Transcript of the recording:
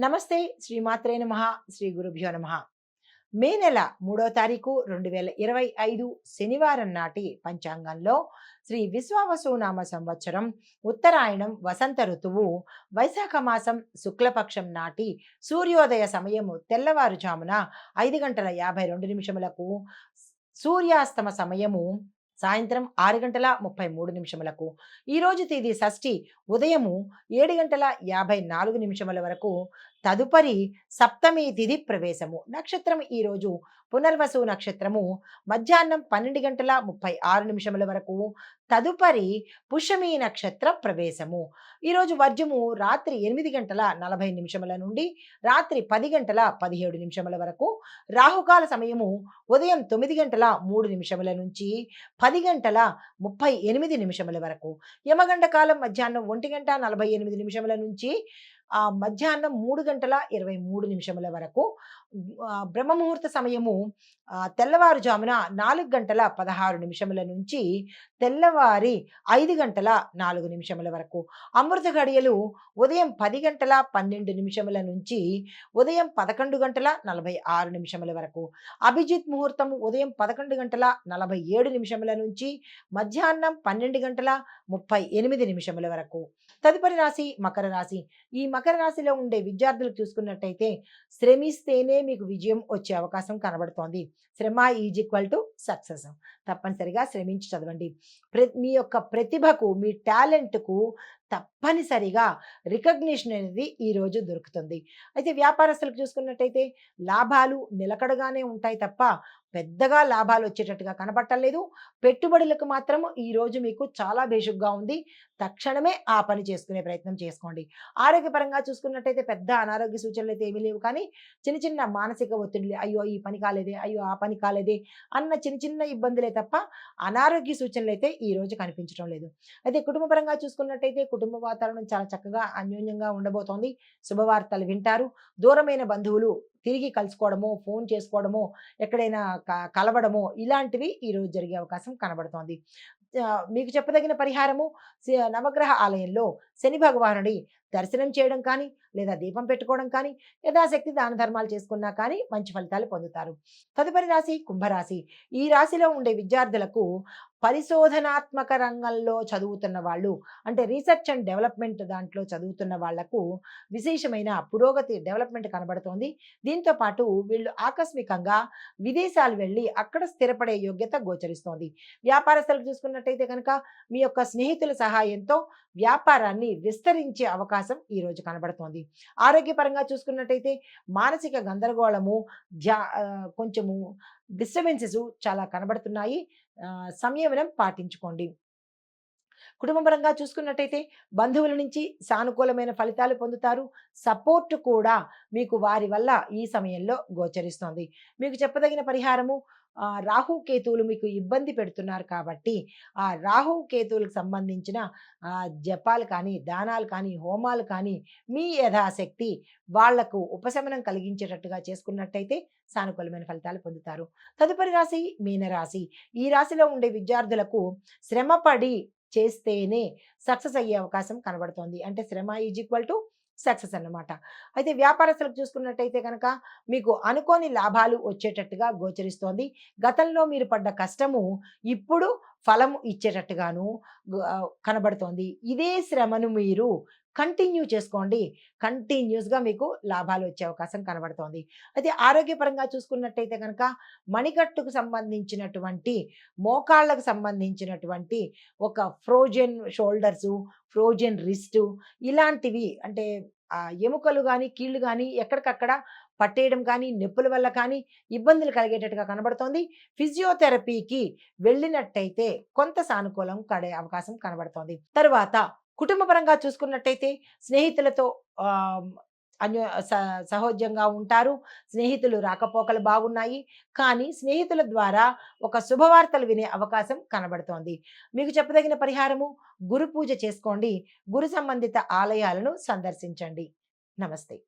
నమస్తే. శ్రీమాత్రే నమః. శ్రీ గురుభ్యో నమః. మే నెల 3వ తారీఖు 2025 శనివారం నాటి పంచాంగంలో శ్రీ విశ్వావసునామ సంవత్సరం ఉత్తరాయణం వసంత ఋతువు వైశాఖ మాసం శుక్లపక్షం నాటి సూర్యోదయ సమయము తెల్లవారుజామున 5:52 సూర్యాస్తమ సమయము సాయంత్రం 6:33 ఈరోజు తేదీ షష్ఠి ఉదయము 7:54 వరకు. తదుపరి సప్తమి తిథి ప్రవేశము. నక్షత్రం ఈరోజు పునర్వసు నక్షత్రము మధ్యాహ్నం 12:36 వరకు. తదుపరి పుష్యమి నక్షత్ర ప్రవేశము. ఈరోజు వర్జము రాత్రి 8:40 నుండి రాత్రి 10:17 వరకు. రాహుకాల సమయము ఉదయం 9:03 నుంచి 10:38 వరకు. యమగండ కాలం మధ్యాహ్నం 1:48 నుంచి మధ్యాహ్నం 3:23 వరకు. బ్రహ్మముహూర్త సమయము తెల్లవారుజామున 4:16 నుంచి తెల్లవారి 5:04 వరకు. అమృత ఘడియలు ఉదయం 10:12 నుంచి ఉదయం 11:46 వరకు. అభిజిత్ ముహూర్తం ఉదయం 11:47 నుంచి మధ్యాహ్నం 12:38 వరకు. తదుపరి రాశి మకర రాశి. ఈ మకర రాశిలో ఉండే విద్యార్థులు చూసుకున్నట్టయితే శ్రమిస్తేనే మీకు విజయం వచ్చే అవకాశం కనబడుతోంది. శ్రమ ఈజ్ ఈక్వల్ టు సక్సెస్. తప్పనిసరిగా శ్రమించి చదవండి. మీ యొక్క ప్రతిభకు, మీ టాలెంట్కు తప్పనిసరిగా రికగ్నిషన్ అనేది ఈరోజు దొరుకుతుంది. అయితే వ్యాపారస్తులకు చూసుకున్నట్టయితే లాభాలు నిలకడగానే ఉంటాయి తప్ప పెద్దగా లాభాలు వచ్చేటట్టుగా కనబట్టలేదు. పెట్టుబడులకు మాత్రం ఈరోజు మీకు చాలా బేషుగ్గా ఉంది. తక్షణమే ఆ పని చేసుకునే ప్రయత్నం చేసుకోండి. ఆరోగ్యపరంగా చూసుకున్నట్టయితే పెద్ద అనారోగ్య సూచనలు అయితే ఏమీ లేవు, కానీ చిన్న చిన్న మానసిక ఒత్తిడిలు, అయ్యో ఈ పని కాలేదే, అయ్యో ఆ పని కాలేదే అన్న చిన్న చిన్న ఇబ్బందులే తప్ప అనారోగ్య సూచనలు అయితే ఈరోజు కనిపించడం లేదు. అయితే కుటుంబపరంగా చూసుకున్నట్టయితే కుటుంబ వాతావరణం చాలా చక్కగా అన్యోన్యంగా ఉండబోతోంది. శుభవార్తలు వింటారు. దూరమైన బంధువులు తిరిగి కలుసుకోవడమో, ఫోన్ చేసుకోవడమో, ఎక్కడైనా కలవడమో ఇలాంటివి ఈరోజు జరిగే అవకాశం కనబడుతోంది. మీకు చెప్పదగిన పరిహారము నవగ్రహ ఆలయంలో శని భగవానుడి దర్శనం చేయడం కానీ, లేదా దీపం పెట్టుకోవడం కానీ, యథాశక్తి దాన ధర్మాలు చేసుకున్నా కానీ మంచి ఫలితాలు పొందుతారు. తదుపరి రాశి కుంభరాశి. ఈ రాశిలో ఉండే విద్యార్థులకు పరిశోధనాత్మక రంగంలో చదువుతున్న వాళ్ళు, అంటే రీసెర్చ్ అండ్ డెవలప్మెంట్ దాంట్లో చదువుతున్న వాళ్లకు విశేషమైన పురోగతి డెవలప్మెంట్ కనబడుతోంది. దీంతో పాటు వీళ్ళు ఆకస్మికంగా విదేశాలు వెళ్ళి అక్కడ స్థిరపడే యోగ్యత గోచరిస్తోంది. వ్యాపారస్తులకు చూసుకున్నట్టయితే కనుక మీ యొక్క స్నేహితుల సహాయంతో వ్యాపారాన్ని విస్తరించే అవకాశం ఈరోజు కనబడుతోంది. ఆరోగ్యపరంగా చూసుకున్నట్టయితే మానసిక గందరగోళము, కొంచెము డిస్టర్బెన్సెస్ చాలా కనబడుతున్నాయి. సంయమనం పాటించుకోండి. కుటుంబపరంగా చూసుకున్నట్టయితే బంధువుల నుంచి సానుకూలమైన ఫలితాలు పొందుతారు. సపోర్ట్ కూడా మీకు వారి వల్ల ఈ సమయంలో గోచరిస్తోంది. మీకు చెప్పదగిన పరిహారము రాహు కేతువులు మీకు ఇబ్బంది పెడుతున్నారు కాబట్టి ఆ రాహు కేతువులకు సంబంధించిన జపాలు కానీ, దానాలు కానీ, హోమాలు కానీ మీ యథాశక్తి వాళ్లకు ఉపశమనం కలిగించేటట్టుగా చేసుకున్నట్టయితే సానుకూలమైన ఫలితాలు పొందుతారు. తదుపరి రాశి మీనరాశి. ఈ రాశిలో ఉండే విద్యార్థులకు శ్రమపడి చేస్తేనే సక్సెస్ అయ్యే అవకాశం కనబడుతోంది. అంటే శ్రమ ఈజ్ ఈక్వల్ టు సక్సెస్ అన్నమాట. అయితే వ్యాపారస్తులకు చూసుకున్నట్టయితే కనుక మీకు అనుకోని లాభాలు వచ్చేటట్టుగా గోచరిస్తోంది. గతంలో మీరు పడ్డ కష్టము ఇప్పుడు ఫలం ఇచ్చేటట్టుగాను కనబడుతోంది. ఇదే శ్రమను మీరు కంటిన్యూ చేసుకోండి. కంటిన్యూస్గా మీకు లాభాలు వచ్చే అవకాశం కనబడుతోంది. అయితే ఆరోగ్యపరంగా చూసుకున్నట్టయితే కనుక మణికట్టుకు సంబంధించినటువంటి, మోకాళ్ళకు సంబంధించినటువంటి ఒక ఫ్రోజన్ షోల్డర్సు, ఫ్రోజన్ రిస్టు ఇలాంటివి, అంటే ఎముకలు కానీ, కీళ్ళు కానీ ఎక్కడికక్కడ పట్టేయడం కానీ, నొప్పుల వల్ల కానీ ఇబ్బందులు కలిగేటట్టుగా కనబడుతోంది. ఫిజియోథెరపీకి వెళ్ళినట్టయితే కొంత సానుకూలం కడే అవకాశం కనబడుతోంది. తరువాత కుటుంబపరంగా చూసుకున్నట్టయితే స్నేహితులతో సహోద్యంగా ఉంటారు. స్నేహితులు రాకపోకలు బాగున్నాయి, కానీ స్నేహితుల ద్వారా ఒక శుభవార్తలు వినే అవకాశం కనబడుతోంది. మీకు చెప్పదగిన పరిహారము గురు పూజ చేసుకోండి. గురు సంబంధిత ఆలయాలను సందర్శించండి. నమస్తే.